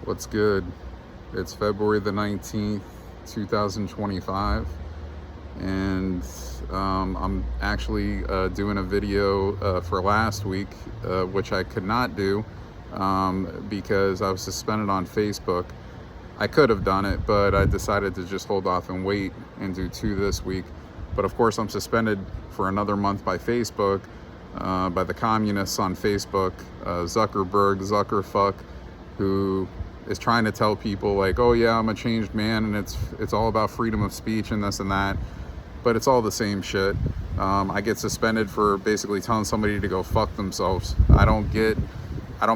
What's good? It's February the 19th, 2025, and I'm actually doing a video for last week, which I could not do because I was suspended on Facebook. I could have done it, but I decided to just hold off and wait and do two this week. But of course, I'm suspended for another month by Facebook, by the communists on Facebook, Zuckerfuck, who is trying to tell people like, oh yeah, I'm a changed man, and it's all about freedom of speech and this and that, but it's all the same shit. I get suspended for basically telling somebody to go fuck themselves. I don't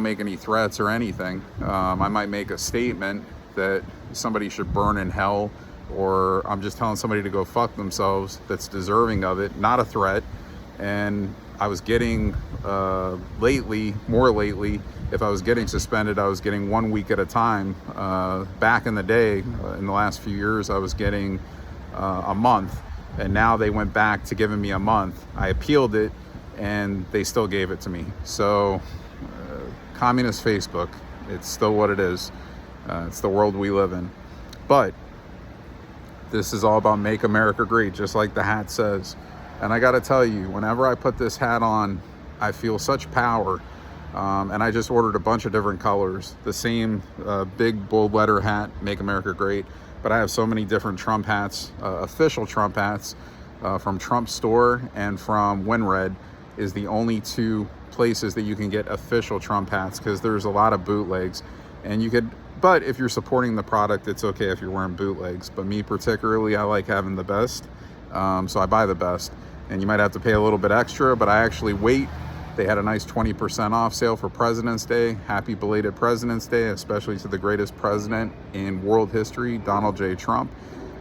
make any threats or anything. I might make a statement that somebody should burn in hell, or I'm just telling somebody to go fuck themselves that's deserving of it, not a threat. And I was getting more lately, if I was getting suspended, I was getting 1 week at a time. Back in the day, in the last few years, I was getting a month, and now they went back to giving me a month. I appealed it, and they still gave it to me. So, communist Facebook, it's still what it is. It's the world we live in. But this is all about Make America Great, just like the hat says. And I gotta tell you, whenever I put this hat on, I feel such power. And I just ordered a bunch of different colors. The same big bold letter hat, Make America Great. But I have so many different Trump hats, official Trump hats, from Trump Store and from WinRed is the only two places that you can get official Trump hats, because there's a lot of bootlegs. And you could, but if you're supporting the product, it's okay if you're wearing bootlegs. But me particularly, I like having the best. So I buy the best. And you might have to pay a little bit extra, but I actually wait. They had a nice 20% off sale for President's Day. Happy belated President's Day, especially to the greatest president in world history, Donald J. Trump.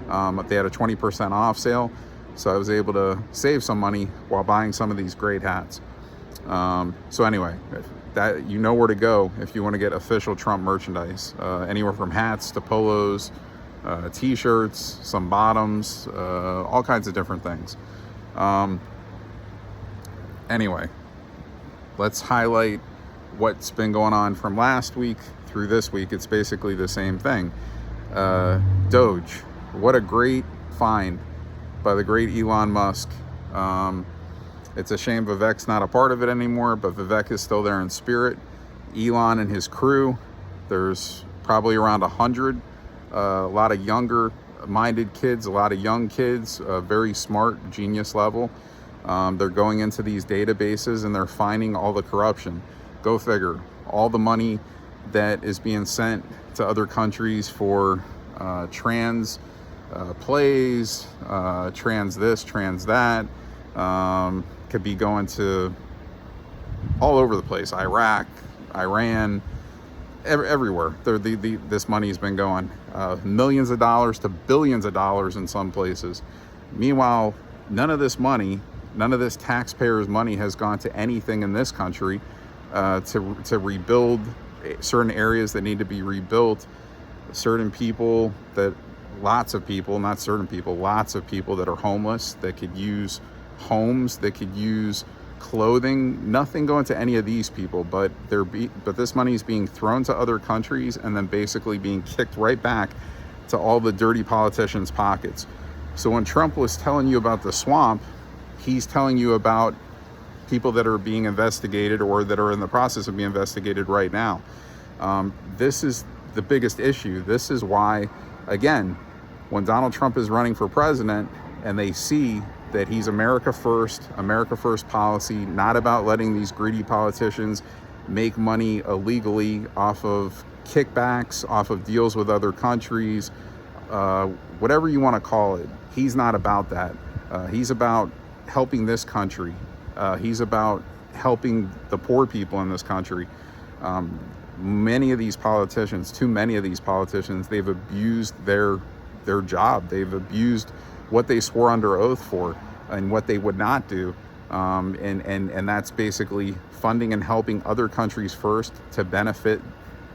They had a 20% off sale, so I was able to save some money while buying some of these great hats. So anyway, that you know where to go if you want to get official Trump merchandise. Anywhere from hats to polos, t-shirts, some bottoms, all kinds of different things. Anyway, let's highlight what's been going on from last week through this week. It's basically the same thing. Doge, what a great find by the great Elon Musk. It's a shame Vivek's not a part of it anymore, but Vivek is still there in spirit. Elon and his crew, there's probably around 100, a lot of younger minded kids, a lot of young kids, very smart, genius level. They're going into these databases and they're finding all the corruption. Go figure. All the money that is being sent to other countries for trans plays, trans this, trans that, could be going to all over the place. Iraq, Iran, everywhere. This money has been going. Millions of dollars to billions of dollars in some places. Meanwhile, none of this money, none of this taxpayers' money has gone to anything in this country to rebuild certain areas that need to be rebuilt. Certain people lots of people that are homeless, that could use homes, that could use clothing. Nothing going to any of these people, but this money is being thrown to other countries and then basically being kicked right back to all the dirty politicians' pockets. So when Trump was telling you about the swamp, he's telling you about people that are being investigated or that are in the process of being investigated right now. This is the biggest issue. This is why, again, when Donald Trump is running for president and they see that he's America first policy, not about letting these greedy politicians make money illegally off of kickbacks, off of deals with other countries, whatever you want to call it. He's not about that. He's about helping this country. He's about helping the poor people in this country. Many of these politicians, too many of these politicians, they've abused their job. They've abused what they swore under oath for and what they would not do. And that's basically funding and helping other countries first to benefit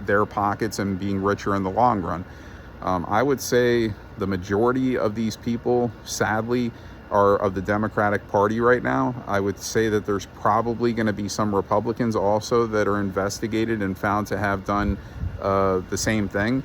their pockets and being richer in the long run. I would say the majority of these people, sadly, are of the Democratic Party right now. I would say that there's probably going to be some Republicans also that are investigated and found to have done the same thing.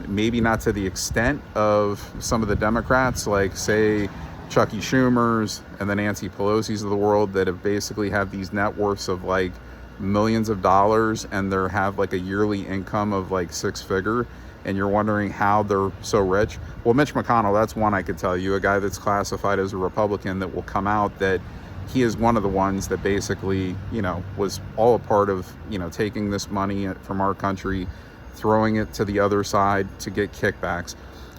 Maybe not to the extent of some of the Democrats, like say Chucky Schumer's and the Nancy Pelosi's of the world, that have basically have these net worths of like millions of dollars, and they have like a yearly income of like 6-figure, and you're wondering how they're so rich. Well, Mitch McConnell, that's one I could tell you, a guy that's classified as a Republican, that will come out that he is one of the ones that basically, you know, was all a part of, you know, taking this money from our country, throwing it to the other side to get kickbacks.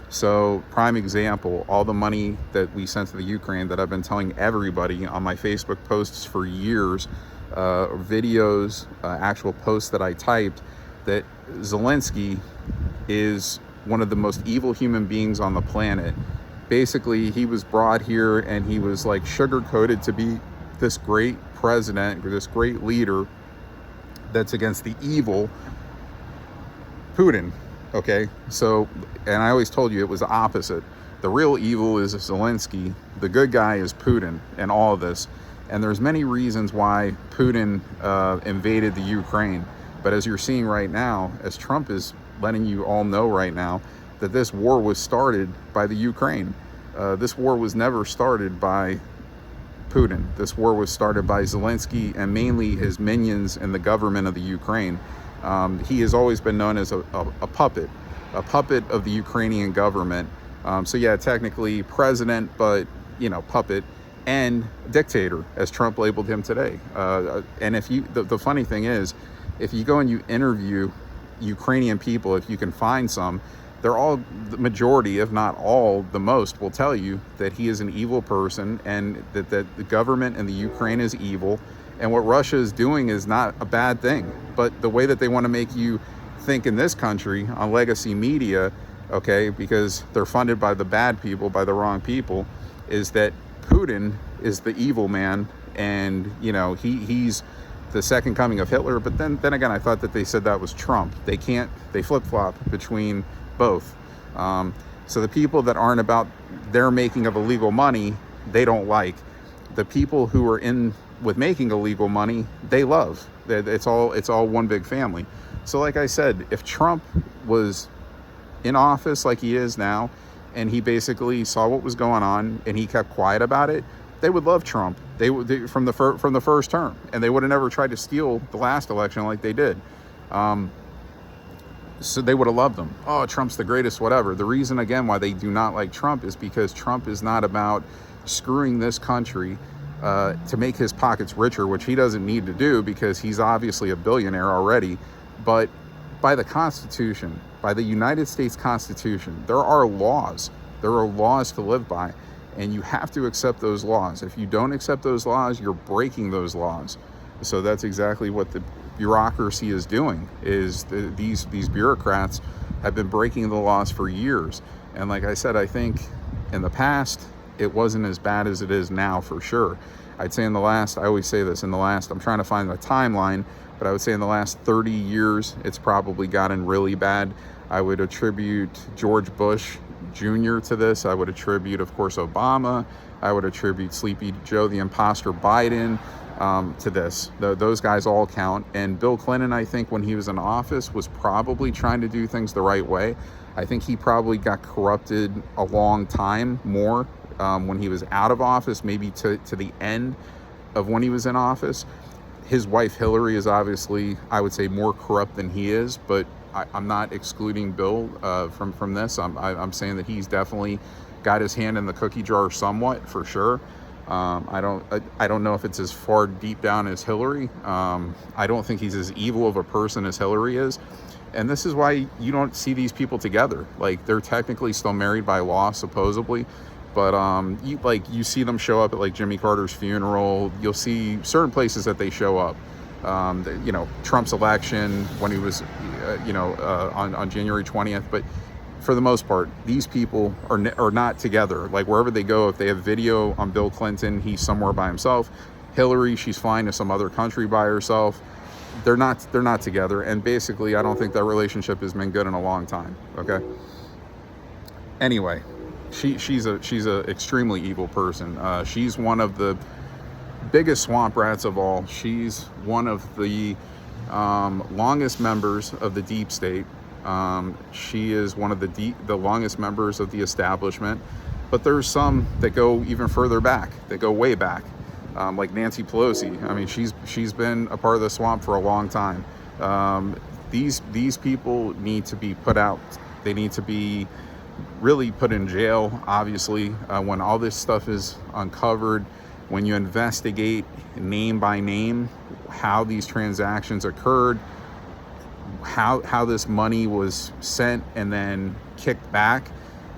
So prime example, all the money that we sent to the Ukraine, that I've been telling everybody on my Facebook posts for years, videos, actual posts that I typed, that Zelensky is one of the most evil human beings on the planet. Basically, he was brought here and he was like sugar-coated to be this great president or this great leader that's against the evil Putin. Okay, so, and I always told you it was the opposite. The real evil is Zelensky. The good guy is Putin in all of this. And there's many reasons why Putin invaded the Ukraine. But as you're seeing right now, as Trump is letting you all know right now, that this war was started by the Ukraine. This war was never started by Putin. This war was started by Zelensky and mainly his minions in the government of the Ukraine. He has always been known as a puppet of the Ukrainian government. So yeah, technically president, but, you know, puppet and dictator, as Trump labeled him today. And if you, the funny thing is, if you go and you interview Ukrainian people, if you can find some, they're all, the majority, if not all, the most, will tell you that he is an evil person, and that the government in the Ukraine is evil. And what Russia is doing is not a bad thing. But the way that they want to make you think in this country on legacy media, okay, because they're funded by the bad people, by the wrong people, is that Putin is the evil man, and, you know, he's the second coming of Hitler. But then again, I thought that they said that was Trump. They flip-flop between both. So the people that aren't about their making of illegal money, they don't like. The people who are in with making illegal money, they love. It's all one big family. So like I said, if Trump was in office like he is now, and he basically saw what was going on and he kept quiet about it, they would love Trump. They would, from the first term, and they would have never tried to steal the last election like they did. So they would have loved him. Oh, Trump's the greatest, whatever. The reason, again, why they do not like Trump is because Trump is not about screwing this country to make his pockets richer, which he doesn't need to do because he's obviously a billionaire already. But by the Constitution, by the United States Constitution, there are laws. There are laws to live by, and you have to accept those laws. If you don't accept those laws, you're breaking those laws. So that's exactly what the bureaucracy is doing, is these bureaucrats have been breaking the laws for years. And like I said, I think in the past, it wasn't as bad as it is now, for sure. I'd say in the last, I always say this, in the last, I'm trying to find the timeline, but I would say in the last 30 years, it's probably gotten really bad. I would attribute George Bush Jr. to this. I would attribute, of course, Obama. I would attribute Sleepy Joe, the imposter Biden, to this. Those guys all count. And Bill Clinton, I think, when he was in office, was probably trying to do things the right way. I think he probably got corrupted a long time more when he was out of office, maybe to the end of when he was in office. His wife Hillary is obviously, I would say, more corrupt than he is, but I'm not excluding Bill from this. I'm saying that he's definitely got his hand in the cookie jar somewhat, for sure. I don't know if it's as far deep down as Hillary. I don't think he's as evil of a person as Hillary is. And this is why you don't see these people together. Like, they're technically still married by law, supposedly. But you see them show up at like Jimmy Carter's funeral. You'll see certain places that they show up. Trump's election when he was, on January 20th. But for the most part, these people are not together. Like, wherever they go, if they have video on Bill Clinton, he's somewhere by himself. Hillary, she's flying to some other country by herself. They're not together. And basically, I don't think that relationship has been good in a long time. Okay. Anyway, she's a extremely evil person. She's one of the biggest swamp rats of all. She's one of the longest members of the deep state. She is one of the longest members of the establishment, but there's some that go even further back, that go way back, like Nancy Pelosi. I mean, she's been a part of the swamp for a long time. These people need to be put out. They need to be really put in jail, obviously, when all this stuff is uncovered, when you investigate name by name how these transactions occurred, how this money was sent and then kicked back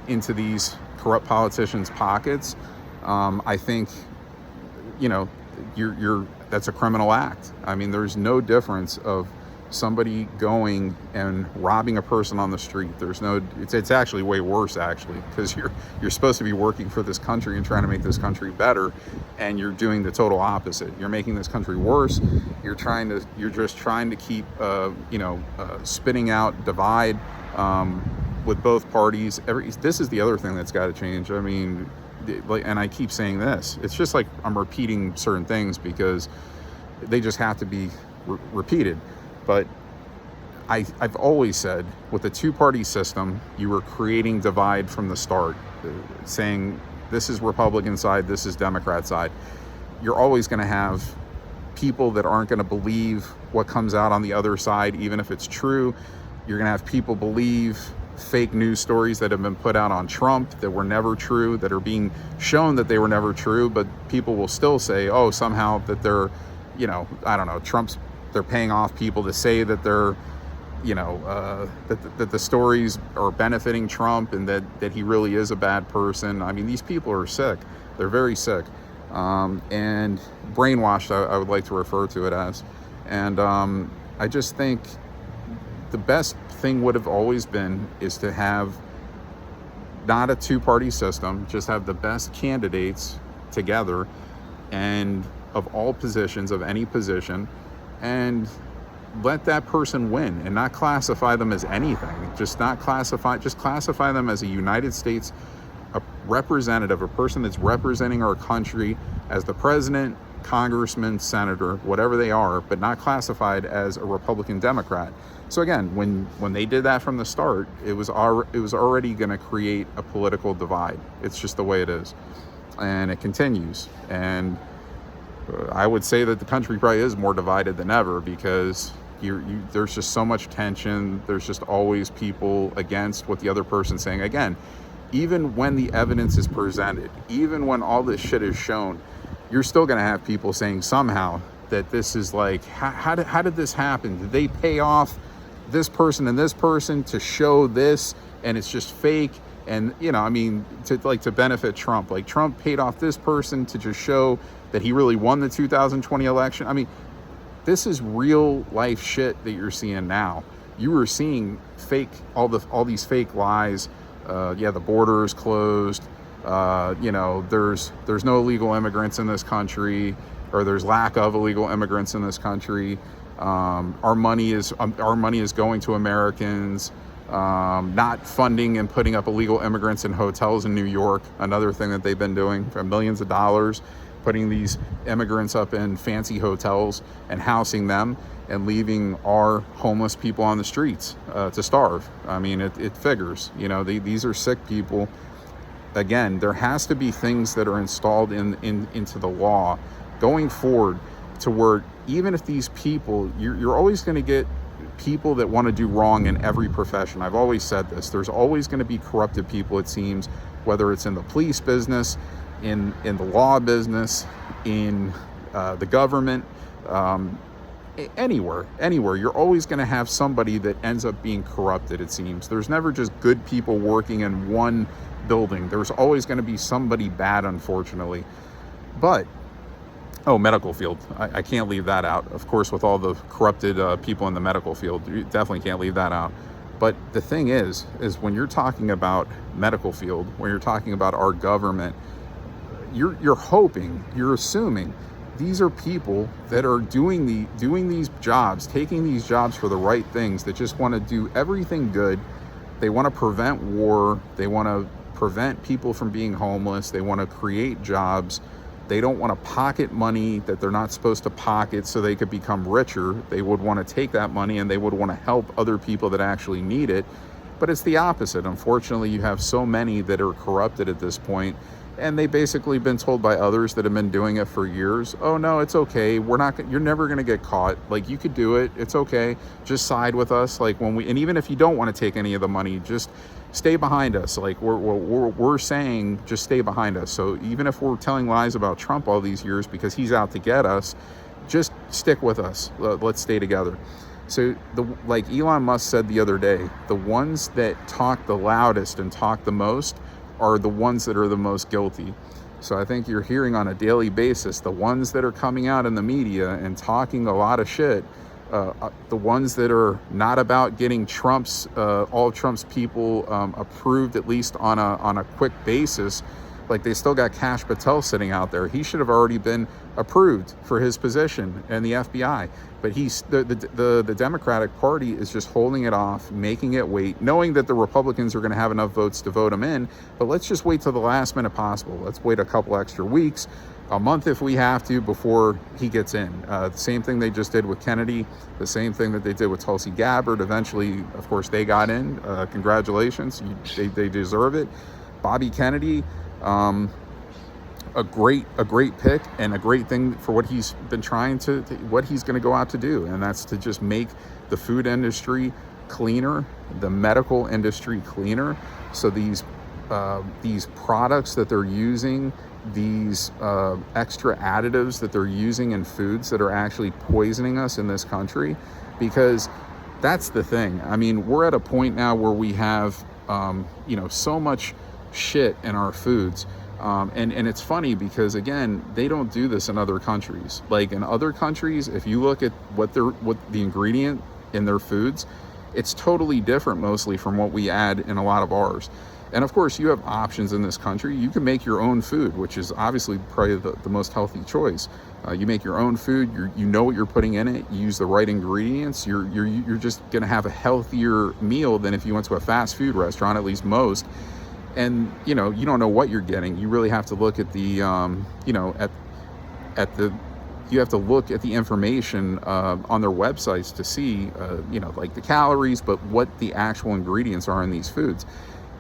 into these corrupt politicians' pockets. I think, that's a criminal act. I mean, there's no difference of somebody going and robbing a person on the street. It's actually way worse, actually, because you're supposed to be working for this country and trying to make this country better, and you're doing the total opposite. You're making this country worse. You're just trying to keep spitting out divide with both parties. This is the other thing that's got to change. I mean, and I keep saying this, it's just like I'm repeating certain things because they just have to be repeated. But I've always said, with the two-party system, you were creating divide from the start, saying this is Republican side, this is Democrat side. You're always going to have people that aren't going to believe what comes out on the other side, even if it's true. You're going to have people believe fake news stories that have been put out on Trump that were never true, that are being shown that they were never true, but people will still say, oh, somehow that they're, I don't know, they're paying off people to say that they're, that the stories are benefiting Trump and that he really is a bad person. I mean, these people are sick. They're very sick. And brainwashed, I would like to refer to it as. And I just think the best thing would have always been is to have not a two-party system, just have the best candidates together and of all positions, of any position, and let that person win and not classify them as anything. Just classify them as a United States representative, a person that's representing our country as the president, congressman, senator, whatever they are, but not classified as a Republican Democrat. So again, when they did that from the start, it was already going to create a political divide. It's just the way it is, and it continues. And I would say that the country probably is more divided than ever because there's just so much tension. There's just always people against what the other person's saying. Again, even when the evidence is presented, even when all this shit is shown, you're still going to have people saying somehow that this is like, how did this happen? Did they pay off this person and this person to show this, and it's just fake? And to benefit Trump, like Trump paid off this person to just show that he really won the 2020 election. I mean, this is real life shit that you're seeing now. You were seeing all these fake lies. The border is closed. There's no illegal immigrants in this country, or there's lack of illegal immigrants in this country. Our money is going to Americans, not funding and putting up illegal immigrants in hotels in New York. Another thing that they've been doing for millions of dollars, putting these immigrants up in fancy hotels and housing them and leaving our homeless people on the streets to starve. I mean, it figures. These are sick people. Again, there has to be things that are installed into the law going forward to where even if these people, you're always going to get people that want to do wrong in every profession. I've always said this. There's always going to be corrupted people, it seems, whether it's in the police business, in the law business, in the government, anywhere. You're always going to have somebody that ends up being corrupted, it seems. There's never just good people working in one building. There's always going to be somebody bad, unfortunately. But medical field. I can't leave that out. Of course, with all the corrupted people in the medical field, you definitely can't leave that out. But the thing is when you're talking about medical field, when you're talking about our government, you're hoping, you're assuming these are people that are doing these jobs, taking these jobs for the right things, that just want to do everything good. They want to prevent war. They want to prevent people from being homeless. They want to create jobs. They don't want to pocket money that they're not supposed to pocket so they could become richer. They would want to take that money and they would want to help other people that actually need it. But it's the opposite. Unfortunately, you have so many that are corrupted at this point, and they've basically been told by others that have been doing it for years, oh no, it's okay, you're never going to get caught, like, you could do it, it's okay, just side with us, like, and even if you don't want to take any of the money, just stay behind us, like, we're saying, just stay behind us. So even if we're telling lies about Trump all these years because he's out to get us, just stick with us, let's stay together. So like Elon Musk said the other day, the ones that talk the loudest and talk the most are the ones that are the most guilty. So I think you're hearing on a daily basis, the ones that are coming out in the media and talking a lot of shit, the ones that are not about getting all Trump's people approved, at least on a quick basis. Like, they still got Kash Patel sitting out there. He should have already been approved for his position in the FBI. But the Democratic Party is just holding it off, making it wait, knowing that the Republicans are going to have enough votes to vote him in. But let's just wait till the last minute possible. Let's wait a couple extra weeks, a month if we have to, before he gets in. The same thing they just did with Kennedy, the same thing that they did with Tulsi Gabbard. Eventually, of course, they got in. Congratulations. They deserve it. Bobby Kennedy, a great pick and a great thing for what he's been what he's going to go out to do, and that's to just make the food industry cleaner, the medical industry cleaner. So these products that they're using, these extra additives that they're using in foods that are actually poisoning us in this country, because that's the thing. I mean, we're at a point now where we have so much shit in our foods, and it's funny because, again, they don't do this in other countries. Like, in other countries, if you look at what the ingredient in their foods, it's totally different mostly from what we add in a lot of ours. And of course, you have options in this country. You can make your own food, which is obviously probably the most healthy choice. You make your own food. You know what you're putting in it. You use the right ingredients. You're just going to have a healthier meal than if you went to a fast food restaurant, at least most. And you don't know what you're getting. You really have to look at the you have to look at the information on their websites to see like the calories, but what the actual ingredients are in these foods.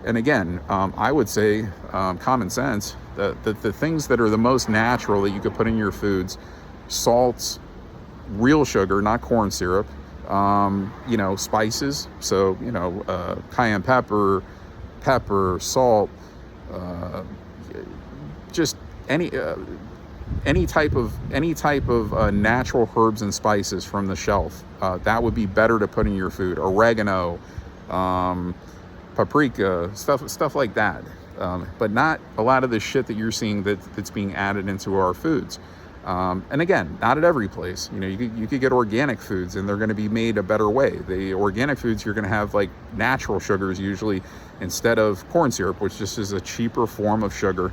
And again, I would say common sense, the things that are the most natural that you could put in your foods: salts, real sugar, not corn syrup, spices, so cayenne pepper, salt, just any type of natural herbs and spices from the shelf. That would be better to put in your food. Oregano, paprika, stuff like that. But not a lot of the shit that you're seeing that's being added into our foods. And again, not at every place. You could get organic foods and they're going to be made a better way. The organic foods, you're going to have like natural sugars usually instead of corn syrup, which just is a cheaper form of sugar,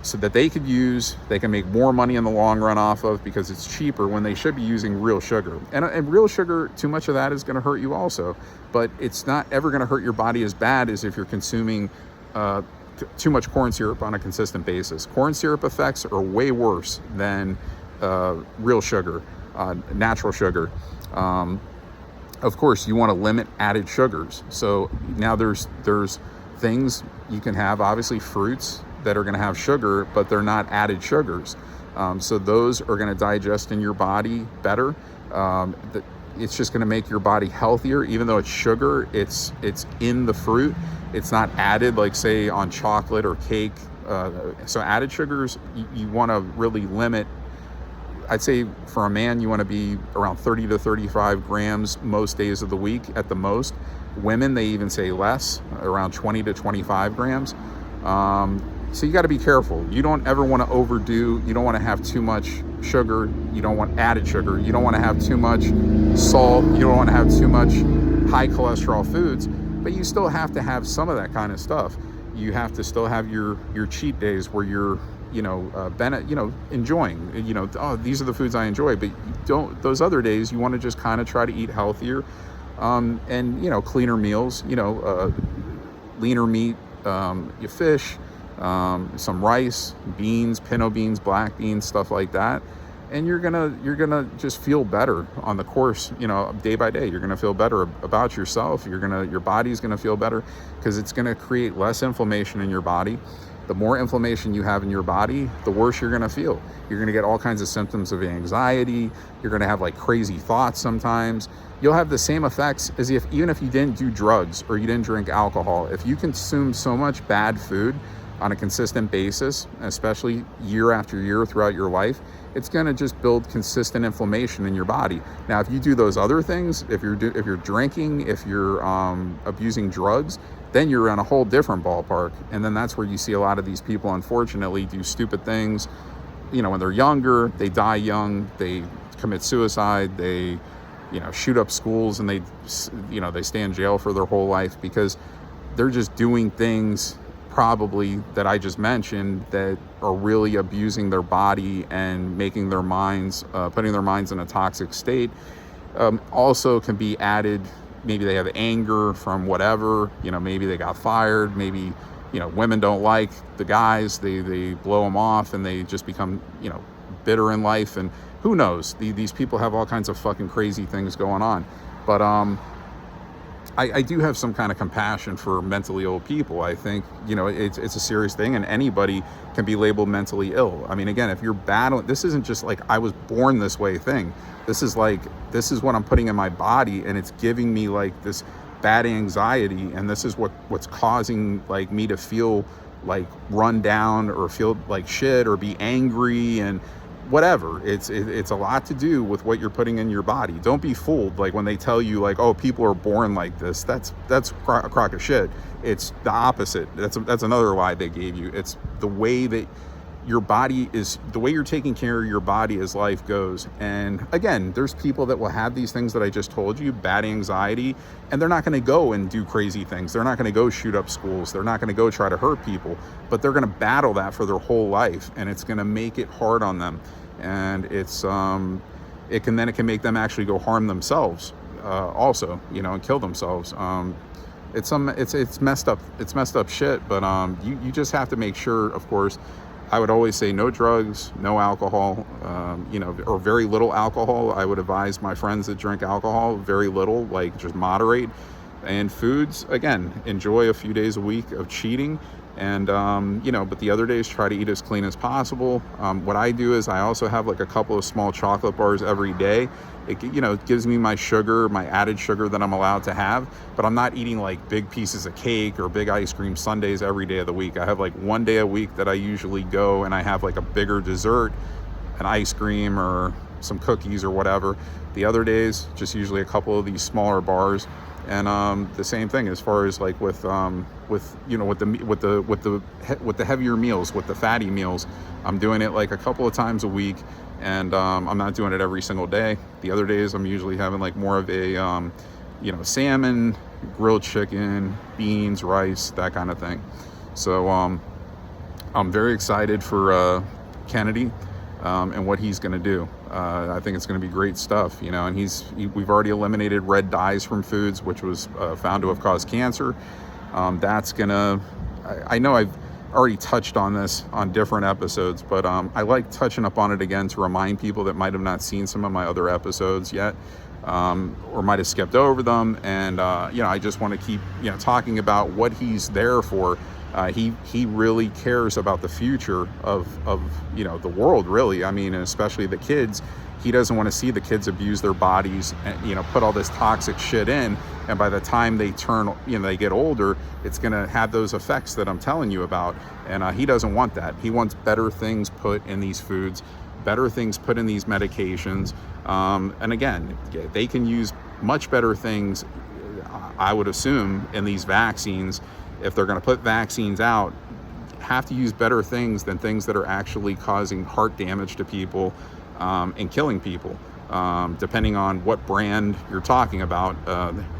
so that they can make more money in the long run off of, because it's cheaper when they should be using real sugar. And real sugar, too much of that is going to hurt you also, but it's not ever going to hurt your body as bad as if you're consuming too much corn syrup on a consistent basis. Corn syrup effects are way worse than real sugar, natural sugar. Of course, you want to limit added sugars. So now there's things you can have, obviously fruits that are going to have sugar, but they're not added sugars. So those are going to digest in your body better. It's just going to make your body healthier, even though it's sugar. It's in the fruit. It's not added, like say on chocolate or cake. So added sugars, you want to really limit. I'd say for a man, you want to be around 30 to 35 grams most days of the week at the most. Women, they even say less, around 20 to 25 grams. So you got to be careful. You don't ever want to overdo. You don't want to have too much sugar. You don't want added sugar. You don't want to have too much salt. You don't want to have too much high cholesterol foods, but you still have to have some of that kind of stuff. You have to still have your cheat days where you're enjoying, oh, these are the foods I enjoy, but those other days you want to just kind of try to eat healthier, and cleaner meals, leaner meat, your fish, some rice, beans, pinto beans, black beans, stuff like that. And you're gonna just feel better on the course, day by day. You're gonna feel better about yourself. Your body's gonna feel better because it's gonna create less inflammation in your body. The more inflammation you have in your body, the worse you're gonna feel. You're gonna get all kinds of symptoms of anxiety. You're gonna have like crazy thoughts sometimes. You'll have the same effects as even if you didn't do drugs or you didn't drink alcohol. If you consume so much bad food on a consistent basis, especially year after year throughout your life, it's going to just build consistent inflammation in your body. Now, if you do those other things, if you're drinking, if you're abusing drugs, then you're on a whole different ballpark. And then that's where you see a lot of these people, unfortunately, do stupid things. When they're younger, they die young, they commit suicide, they, shoot up schools, and they stay in jail for their whole life because they're just doing things probably that I just mentioned that are really abusing their body and making their minds, putting their minds in a toxic state. Also can be added, maybe they have anger from whatever, maybe they got fired, maybe, women don't like the guys, they blow them off and they just become, bitter in life, and who knows, these people have all kinds of fucking crazy things going on. But I do have some kind of compassion for mentally ill people. I think, it's a serious thing, and anybody can be labeled mentally ill. I mean, again, if you're battling, this isn't just like I was born this way thing. This is what I'm putting in my body, and it's giving me like this bad anxiety, and this is what's causing like me to feel like run down or feel like shit or be angry and whatever. It's a lot to do with what you're putting in your body. Don't be fooled like when they tell you like, oh, people are born like this. That's a crock of shit. It's the opposite. That's another lie they gave you. It's the way that your body is, the way you're taking care of your body as life goes. And again, there's people that will have these things that I just told you, bad anxiety, and they're not going to go and do crazy things. They're not going to go shoot up schools. They're not going to go try to hurt people, but they're going to battle that for their whole life, and it's going to make it hard on them. And it can make them actually go harm themselves also, and kill themselves. It's messed up shit, but you just have to make sure, of course. I would always say no drugs, no alcohol, or very little alcohol. I would advise my friends that drink alcohol, very little, like just moderate. And foods, again, enjoy a few days a week of cheating. And, but the other days, try to eat as clean as possible. What I do is I also have like a couple of small chocolate bars every day. It gives me my sugar, my added sugar that I'm allowed to have, but I'm not eating like big pieces of cake or big ice cream sundaes every day of the week. I have like one day a week that I usually go and I have like a bigger dessert, an ice cream or some cookies or whatever. The other days, just usually a couple of these smaller bars. And the same thing as far as like with the heavier meals, with the fatty meals, I'm doing it like a couple of times a week, and I'm not doing it every single day. The other days I'm usually having like more of a salmon, grilled chicken, beans, rice, that kind of thing. So I'm very excited for Kennedy and what he's going to do. I think it's going to be great stuff, and we've already eliminated red dyes from foods, which was found to have caused cancer. That's gonna, I know I've already touched on this on different episodes, but I like touching up on it again to remind people that might have not seen some of my other episodes yet, or might have skipped over them. And I just want to keep talking about what he's there for. He really cares about the future of the world, really. I mean, and especially the kids. He doesn't want to see the kids abuse their bodies and put all this toxic shit in, and by the time they turn, they get older, it's going to have those effects that I'm telling you about. And he doesn't want that. He wants better things put in these foods, better things put in these medications. And again, they can use much better things, I would assume, in these vaccines. If they're going to put vaccines out, have to use better things than things that are actually causing heart damage to people and killing people, depending on what brand you're talking about.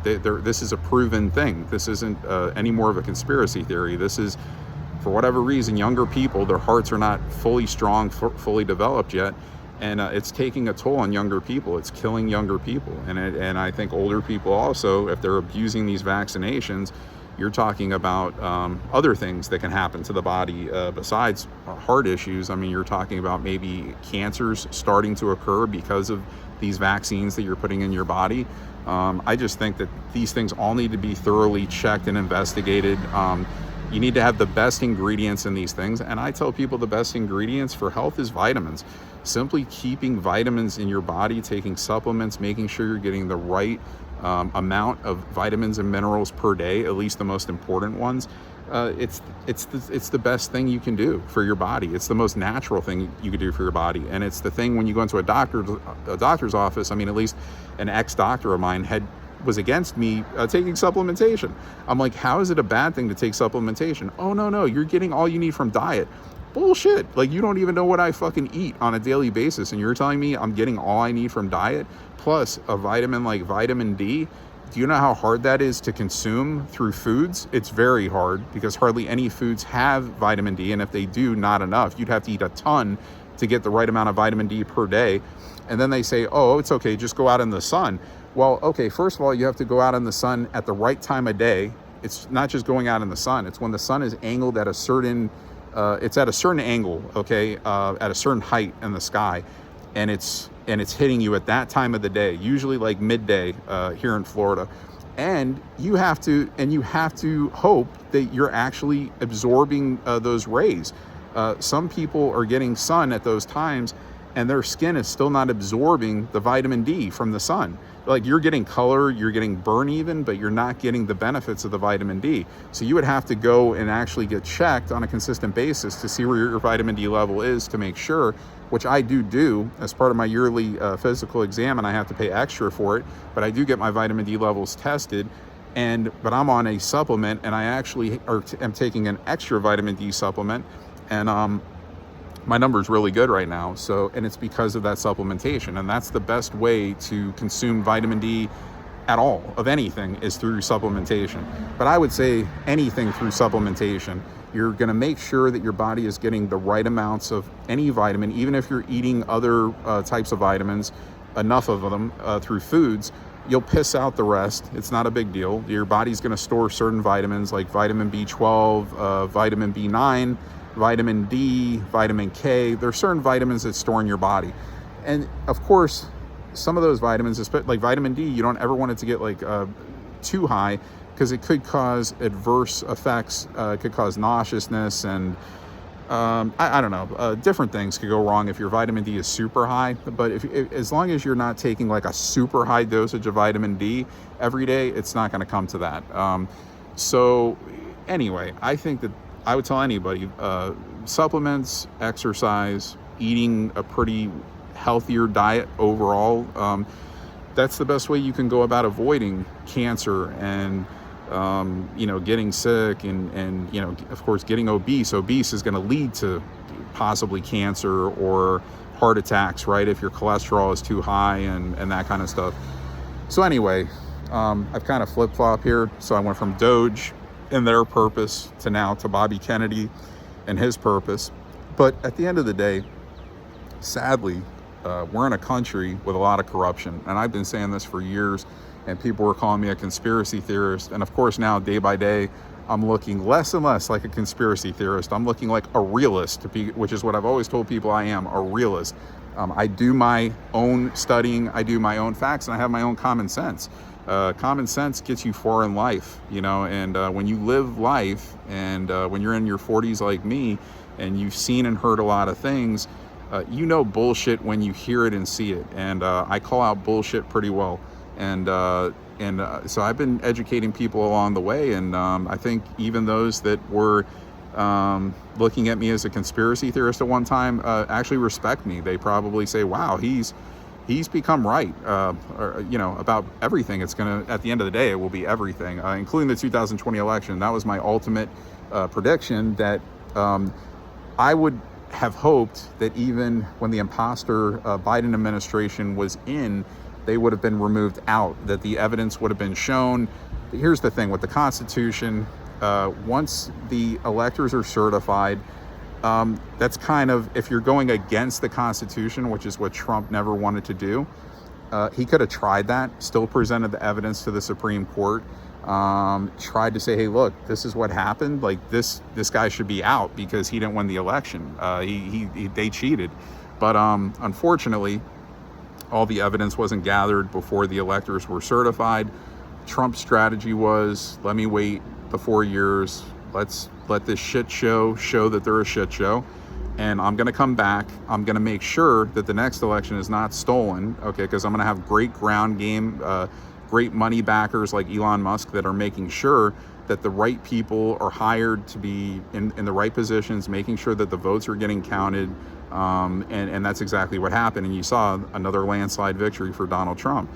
This is a proven thing. This isn't any more of a conspiracy theory. This is, for whatever reason, younger people, their hearts are not fully strong, fully developed yet, and it's taking a toll on younger people. It's killing younger people, and I think older people also, if they're abusing these vaccinations, You're talking about other things that can happen to the body besides heart issues. I mean, you're talking about maybe cancers starting to occur because of these vaccines that you're putting in your body. I just think that these things all need to be thoroughly checked and investigated. You need to have the best ingredients in these things. And I tell people the best ingredients for health is vitamins. Simply keeping vitamins in your body, taking supplements, making sure you're getting the right amount of vitamins and minerals per day, at least the most important ones. It's the best thing you can do for your body. It's the most natural thing you could do for your body. And it's the thing when you go into a doctor's office. I mean, at least an ex-doctor of mine was against me taking supplementation. I'm like, how is it a bad thing to take supplementation? Oh, no, you're getting all you need from diet. Bullshit. Like, you don't even know what I fucking eat on a daily basis, and you're telling me I'm getting all I need from diet plus a vitamin like vitamin D. Do you know how hard that is to consume through foods? It's very hard because hardly any foods have vitamin D, and if they do, not enough. You'd have to eat a ton to get the right amount of vitamin D per day. And then they say, oh, it's okay, just go out in the sun. Well, okay, first of all, you have to go out in the sun at the right time of day. It's not just going out in the sun. It's when the sun is angled at a certain, it's at a certain angle, okay, at a certain height in the sky. And it's hitting you at that time of the day, usually like midday here in Florida. And you have to hope that you're actually absorbing those rays. Some people are getting sun at those times and their skin is still not absorbing the vitamin D from the sun. Like, you're getting color, you're getting burn even, but you're not getting the benefits of the vitamin D. So you would have to go and actually get checked on a consistent basis to see where your vitamin D level is to make sure, which I do as part of my yearly physical exam, and I have to pay extra for it, but I do get my vitamin D levels tested. But I'm on a supplement, and I actually am taking an extra vitamin D supplement, and my number is really good right now. So, and it's because of that supplementation, and that's the best way to consume vitamin D at all of anything is through supplementation. But I would say anything through supplementation, you're going to make sure that your body is getting the right amounts of any vitamin, even if you're eating other types of vitamins, enough of them through foods. You'll piss out the rest. It's not a big deal. Your body's going to store certain vitamins like vitamin B12, vitamin B9, vitamin D, vitamin K. There are certain vitamins that store in your body. And of course, some of those vitamins, like vitamin D, you don't ever want it to get like too high because it could cause adverse effects. It could cause nauseousness and I don't know, different things could go wrong if your vitamin D is super high. But as long as you're not taking like a super high dosage of vitamin D every day, it's not going to come to that. So anyway, I think that I would tell anybody, supplements, exercise, eating a pretty healthier diet overall, that's the best way you can go about avoiding cancer and getting sick and of course getting obese. Obese is going to lead to possibly cancer or heart attacks, right? If your cholesterol is too high and that kind of stuff. So anyway, I've kind of flip-flop here. So I went from Doge and their purpose to now to Bobby Kennedy and his purpose. But at the end of the day, sadly, we're in a country with a lot of corruption. And I've been saying this for years, and people were calling me a conspiracy theorist. And of course, now day by day, I'm looking less and less like a conspiracy theorist. I'm looking like a realist, which is what I've always told people I am, a realist. I do my own studying, I do my own facts, and I have my own common sense. Common sense gets you far in life, and when you live life and when you're in your 40s like me and you've seen and heard a lot of things, bullshit when you hear it and see it. And I call out bullshit pretty well. And so I've been educating people along the way. And I think even those that were looking at me as a conspiracy theorist at one time actually respect me. They probably say, wow, he's become right, about everything. It's going to, at the end of the day, it will be everything, including the 2020 election. That was my ultimate prediction that I would have hoped that even when the imposter Biden administration was in, they would have been removed out, that the evidence would have been shown. Here's the thing with the Constitution, once the electors are certified, that's kind of, if you're going against the Constitution, which is what Trump never wanted to do, he could have tried that, still presented the evidence to the Supreme Court, tried to say, hey, look, this is what happened. Like this guy should be out because he didn't win the election. They cheated. But unfortunately, all the evidence wasn't gathered before the electors were certified. Trump's strategy was, let me wait the 4 years. Let's let this shit show that they're a shit show. And I'm going to come back. I'm going to make sure that the next election is not stolen. Okay, because I'm going to have great ground game, great money backers like Elon Musk that are making sure that the right people are hired to be in the right positions, making sure that the votes are getting counted. And that's exactly what happened. And you saw another landslide victory for Donald Trump.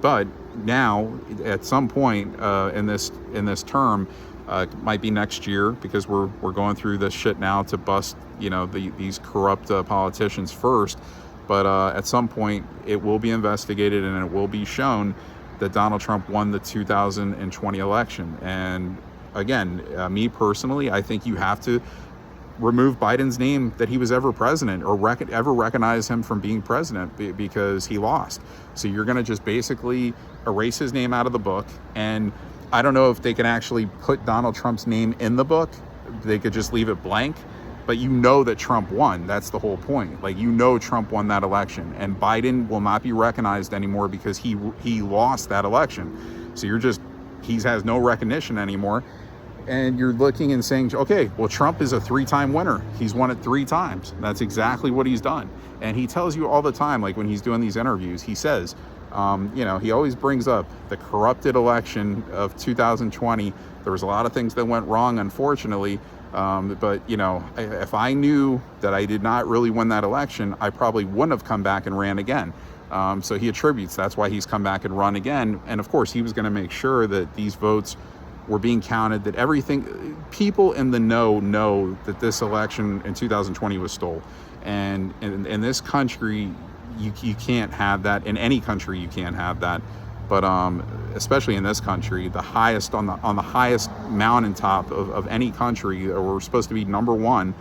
But now at some point in this term, it might be next year, because we're going through this shit now to bust these corrupt politicians first. But at some point it will be investigated and it will be shown that Donald Trump won the 2020 election. And again, me personally, I think you have to remove Biden's name that he was ever president, or ever recognize him from being president, because he lost. So you're going to just basically erase his name out of the book. And I don't know if they can actually put Donald Trump's name in the book. They could just leave it blank. But that Trump won. That's the whole point. Like, Trump won that election, and Biden will not be recognized anymore because he lost that election. So he has no recognition anymore. And you're looking and saying, okay, well, Trump is a 3-time winner. He's won it 3 times. That's exactly what he's done. And he tells you all the time, like when he's doing these interviews, he says, he always brings up the corrupted election of 2020. There was a lot of things that went wrong, unfortunately. But if I knew that I did not really win that election, I probably wouldn't have come back and ran again. So he attributes, that's why he's come back and run again. And of course, he was going to make sure that these votes were being counted, that everything, people in the know that this election in 2020 was stolen. And in this country, you can't have that. In any country, you can't have that. But especially in this country, the highest on the highest mountaintop of any country, we're supposed to be number one,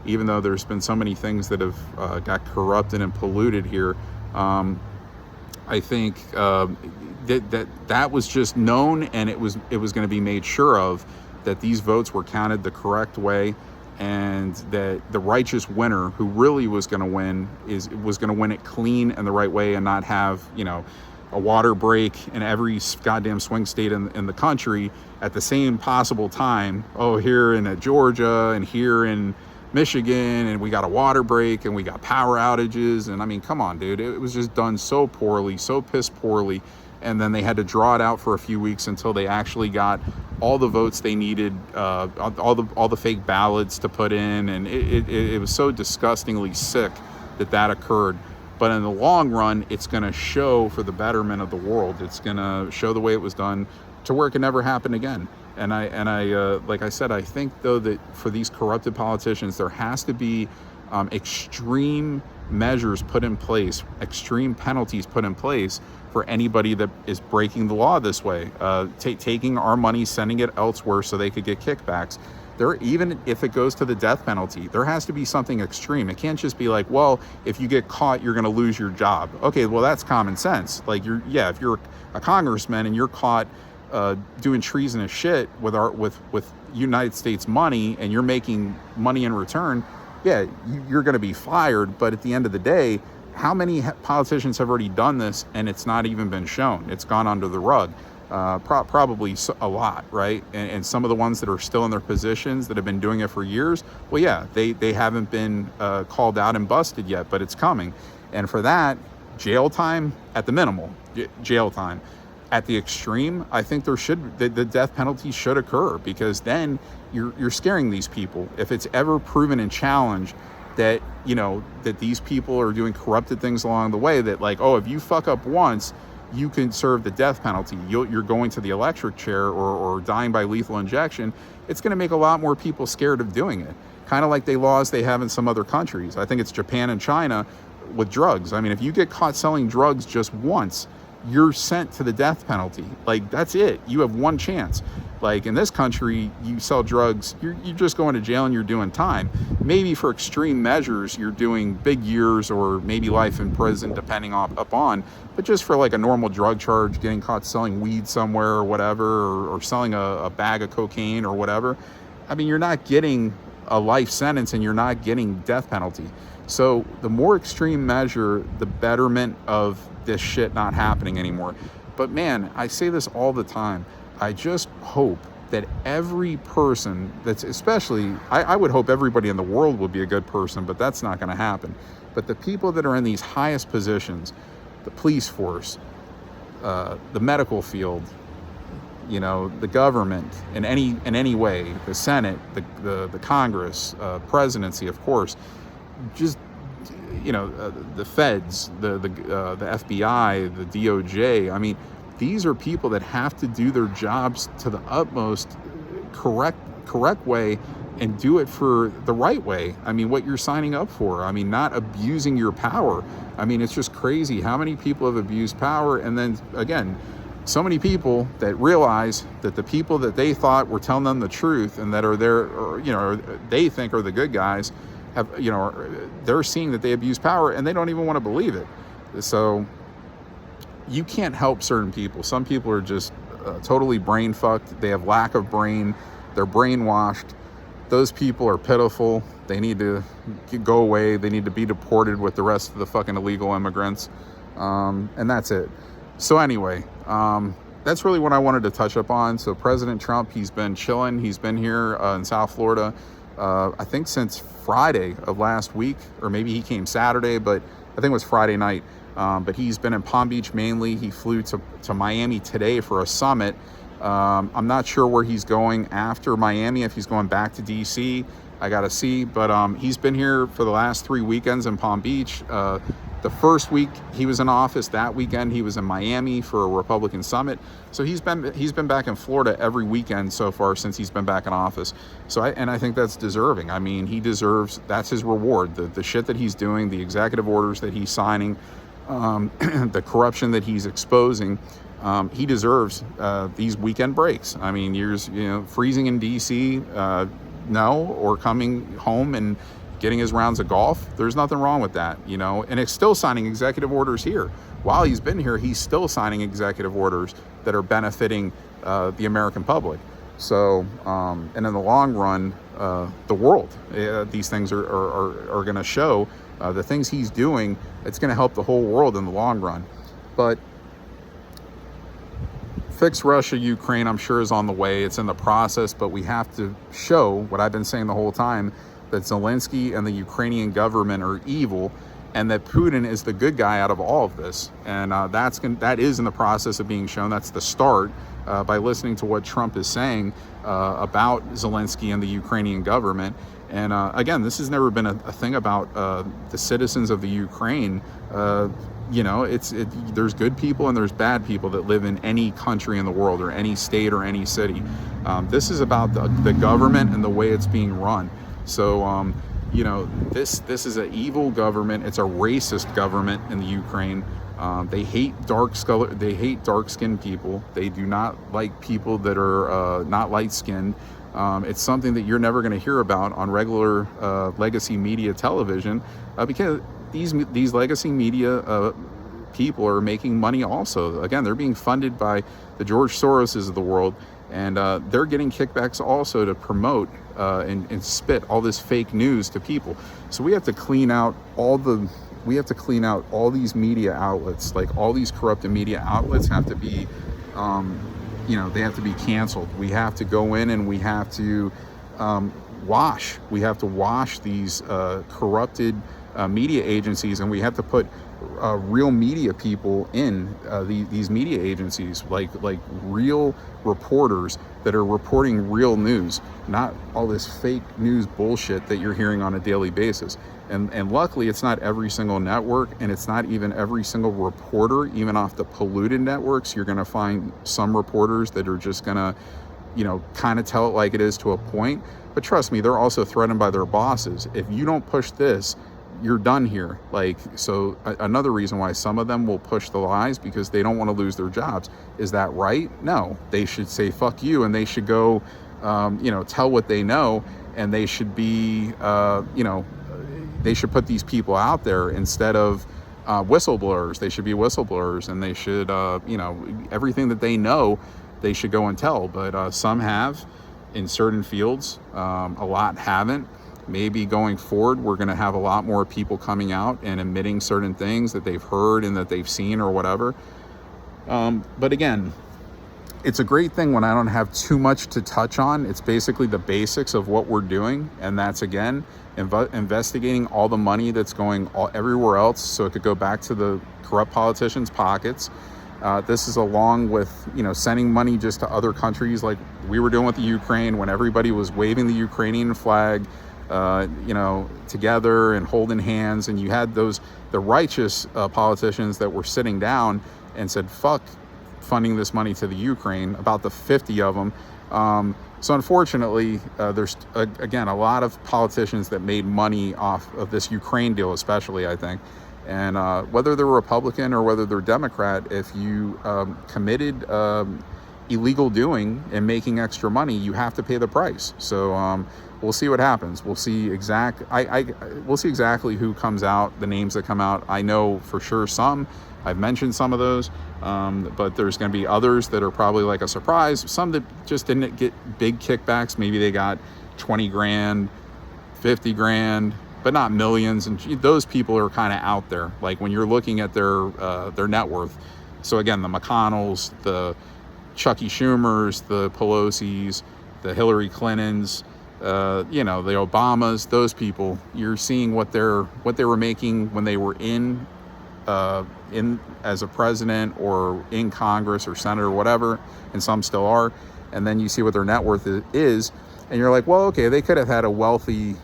even though there's been so many things that have got corrupted and polluted here. I think that was just known, and it was going to be made sure of, that these votes were counted the correct way, and that the righteous winner, who really was going to win, was going to win it clean and the right way, and not have a water break in every goddamn swing state in the country at the same possible time. Oh, here in Georgia and here in Michigan, and we got a water break and we got power outages. And I mean, come on, dude, it was just done so poorly, so piss poorly. And then they had to draw it out for a few weeks until they actually got all the votes they needed, all the fake ballots to put in. And it was so disgustingly sick that occurred. But in the long run, it's going to show for the betterment of the world. It's going to show the way it was done to where it can never happen again. And I like I said, I think though that for these corrupted politicians, there has to be extreme measures put in place, extreme penalties put in place for anybody that is breaking the law this way, taking our money, sending it elsewhere so they could get kickbacks. Even if it goes to the death penalty, there has to be something extreme. It can't just be like, well, if you get caught, you're going to lose your job. Okay, well, that's common sense. Like, if you're a congressman and you're caught doing treasonous shit with United States money, and you're making money in return, yeah, you're going to be fired. But at the end of the day, how many politicians have already done this and it's not even been shown? It's gone under the rug. Probably a lot, right? And some of the ones that are still in their positions that have been doing it for years, well, yeah, they haven't been called out and busted yet, but it's coming. And for that, jail time at the minimal, jail time. At the extreme, I think the death penalty should occur, because then you're scaring these people. If it's ever proven and challenged that that these people are doing corrupted things along the way, that like, oh, if you fuck up once, you can serve the death penalty. You're going to the electric chair or dying by lethal injection. It's going to make a lot more people scared of doing it. Kind of like the laws they have in some other countries. I think it's Japan and China with drugs. I mean, if you get caught selling drugs just once, you're sent to the death penalty. Like, that's it. You have one chance. Like, in this country, you sell drugs, you're just going to jail and you're doing time. Maybe for extreme measures, you're doing big years or maybe life in prison, depending upon. But just for like a normal drug charge, getting caught selling weed somewhere or whatever, or selling a bag of cocaine or whatever, I mean, you're not getting a life sentence and you're not getting death penalty. So the more extreme measure, the betterment of this shit not happening anymore. But man, I say this all the time. I just hope that every person that's, especially, I would hope everybody in the world would be a good person, but that's not going to happen. But the people that are in these highest positions, the police force, the medical field, you know, the government in any way, the Senate, the Congress, presidency, of course, just, you know, the feds, the FBI, the DOJ. I mean, these are people that have to do their jobs to the utmost correct way and do it for the right way. I mean, what you're signing up for. I mean, not abusing your power. I mean, it's just crazy how many people have abused power. And then again, so many people that realize that the people that they thought were telling them the truth and that are there, or, you know, they think are the good guys, have, you know, they're seeing that they abuse power and they don't even want to believe it. So you can't help certain people. Some people are just totally brain fucked. They have lack of brain. They're brainwashed. Those people are pitiful. They need to go away. They need to be deported with the rest of the fucking illegal immigrants. And that's it. So anyway, that's really what I wanted to touch up on. So President Trump, he's been chilling. He's been here in South Florida, I think since Friday of last week, or maybe he came Saturday, but I think it was Friday night. But he's been in Palm Beach mainly. He flew to Miami today for a summit. I'm not sure where he's going after Miami, if he's going back to DC. I got to see. But he's been here for the last 3 weekends in Palm Beach. The first week he was in office, that weekend he was in Miami for a Republican summit. So he's been back in Florida every weekend so far since he's been back in office. So I think that's deserving. I mean, he deserves, that's his reward. The shit that he's doing, the executive orders that he's signing, the corruption that he's exposing, he deserves these weekend breaks. I mean, freezing in DC, no, or coming home and getting his rounds of golf. There's nothing wrong with that, you know, and it's still signing executive orders here. While he's been here, he's still signing executive orders that are benefiting the American public. So, and in the long run, the world, these things are going to show the things he's doing. It's going to help the whole world in the long run. But fix Russia, Ukraine, I'm sure is on the way. It's in the process, but we have to show what I've been saying the whole time, that Zelensky and the Ukrainian government are evil and that Putin is the good guy out of all of this. And that is in the process of being shown. That's the start by listening to what Trump is saying about Zelensky and the Ukrainian government. And again, this has never been a thing about the citizens of the Ukraine. You know, there's good people and there's bad people that live in any country in the world or any state or any city. This is about the government and the way it's being run. So, you know, this is an evil government. It's a racist government in the Ukraine. They hate dark-skinned people. They do not like people that are not light-skinned. It's something that you're never going to hear about on regular legacy media television because these legacy media people are making money also. Again, they're being funded by the George Soroses of the world, and they're getting kickbacks also to promote and spit all this fake news to people. So we have to clean out all these media outlets. Like, all these corrupted media outlets have to be you know, they have to be canceled. We have to go in and we have to wash these corrupted media agencies, and we have to put real media people in these media agencies, like real reporters that are reporting real news, not all this fake news bullshit that you're hearing on a daily basis. And luckily, it's not every single network, and it's not even every single reporter. Even off the polluted networks, you're going to find some reporters that are just going to, you know, kind of tell it like it is to a point. But trust me, they're also threatened by their bosses. If you don't push this, you're done here. Like, so another reason why some of them will push the lies, because they don't want to lose their jobs. Is that right? No, they should say fuck you, and they should go, tell what they know, and they should be, they should put these people out there instead of whistleblowers. They should be whistleblowers, and they should, everything that they know, they should go and tell. But some have in certain fields, a lot haven't. Maybe going forward, we're going to have a lot more people coming out and admitting certain things that they've heard and that they've seen or whatever. But again, it's a great thing when I don't have too much to touch on. It's basically the basics of what we're doing. And that's, again, investigating all the money that's going everywhere else, so it could go back to the corrupt politicians' pockets. This is along with, sending money just to other countries, like we were doing with the Ukraine, when everybody was waving the Ukrainian flag, together and holding hands. And you had the righteous politicians that were sitting down and said, fuck funding this money to the Ukraine, about the 50 of them. So unfortunately, there's, again, a lot of politicians that made money off of this Ukraine deal, especially, I think. And whether they're Republican or whether they're Democrat, if you committed illegal doing and making extra money, you have to pay the price. So we'll see what happens. We'll see we'll see exactly who comes out, the names that come out. I know for sure some. I've mentioned some of those, but there's going to be others that are probably like a surprise. Some that just didn't get big kickbacks. Maybe they got 20 grand, 50 grand, but not millions. And those people are kind of out there. Like when you're looking at their net worth. So again, the McConnells, the Chucky Schumers, the Pelosi's, the Hillary Clintons, the Obamas, those people, you're seeing what they were making when they were in as a president or in Congress or Senate or whatever, and some still are. And then you see what their net worth is, and you're like, well, okay, they could have had a wealthy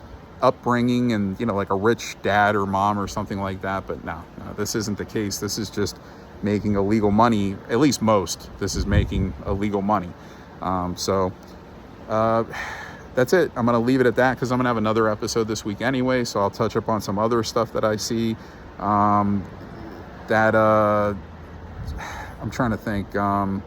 upbringing and, like a rich dad or mom or something like that. But no, this isn't the case. This is just making illegal money. At least most, this is making illegal money. So that's it. I'm going to leave it at that, because I'm going to have another episode this week anyway. So I'll touch up on some other stuff that I see. I'm trying to think, the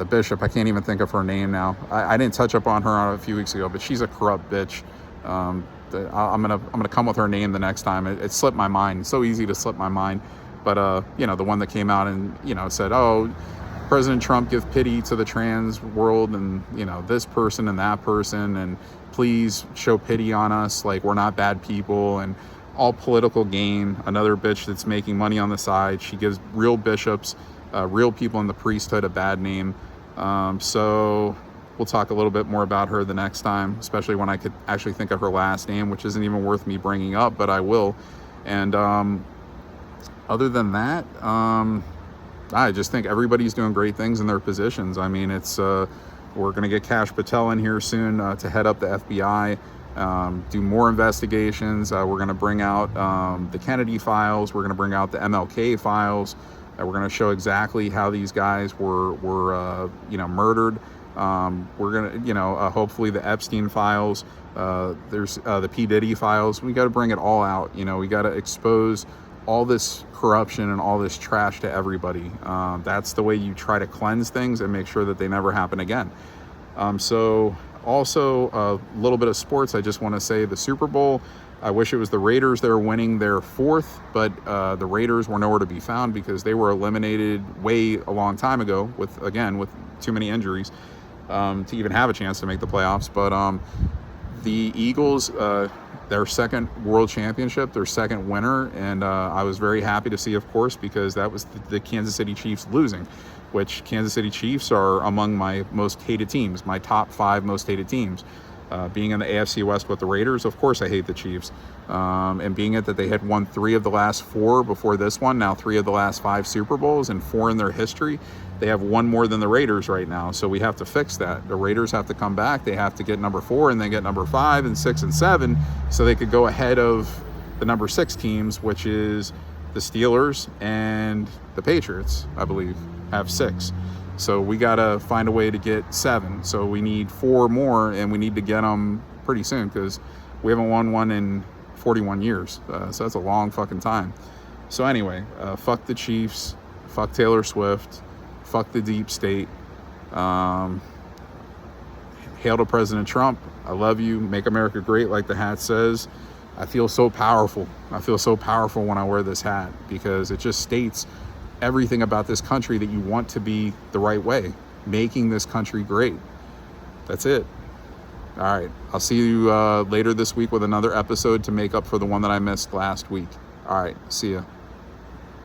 bishop, I can't even think of her name now. I didn't touch up on her a few weeks ago, but she's a corrupt bitch. I'm gonna come with her name the next time. It slipped my mind. It's so easy to slip my mind. But the one that came out and said, oh, President Trump, give pity to the trans world, and this person and that person, and please show pity on us, like we're not bad people, and all political gain. Another bitch that's making money on the side. She gives real bishops, real people in the priesthood, a bad name. So we'll talk a little bit more about her the next time, especially when I could actually think of her last name, which isn't even worth me bringing up, but I will. And other than that, I just think everybody's doing great things in their positions. I mean, it's we're going to get Kash Patel in here soon to head up the FBI. Do more investigations. We're going to bring out the Kennedy files. We're going to bring out the MLK files. We're going to show exactly how these guys were murdered. We're going to, hopefully the Epstein files. There's the P. Diddy files. We got to bring it all out. We got to expose all this corruption and all this trash to everybody. That's the way you try to cleanse things and make sure that they never happen again. So also a little bit of sports. I just want to say the Super Bowl, I wish it was the Raiders that were winning their fourth, but the Raiders were nowhere to be found because they were eliminated way a long time ago with too many injuries to even have a chance to make the playoffs. But the Eagles, their second world championship, their second winner, and I was very happy to see, of course, because that was the Kansas City Chiefs losing, which Kansas City Chiefs are among my most hated teams, my top 5 most hated teams. Being in the AFC West with the Raiders, of course I hate the Chiefs. And being it that they had won 3 of the last 4 before this one, now 3 of the last 5 Super Bowls and 4 in their history, they have 1 more than the Raiders right now. So we have to fix that. The Raiders have to come back. They have to get number 4 and then get number 5 and 6 and 7 so they could go ahead of the number 6 teams, which is the Steelers and the Patriots, I believe, have 6. So we got to find a way to get 7. So we need 4 more, and we need to get them pretty soon because we haven't won one in 41 years. So that's a long fucking time. So anyway, fuck the Chiefs, fuck Taylor Swift, fuck the deep state. Hail to President Trump. I love you. Make America great, like the hat says. I feel so powerful. I feel so powerful when I wear this hat because it just states everything about this country that you want to be the right way, making this country great. That's it. All right. I'll see you later this week with another episode to make up for the one that I missed last week. All right. See ya.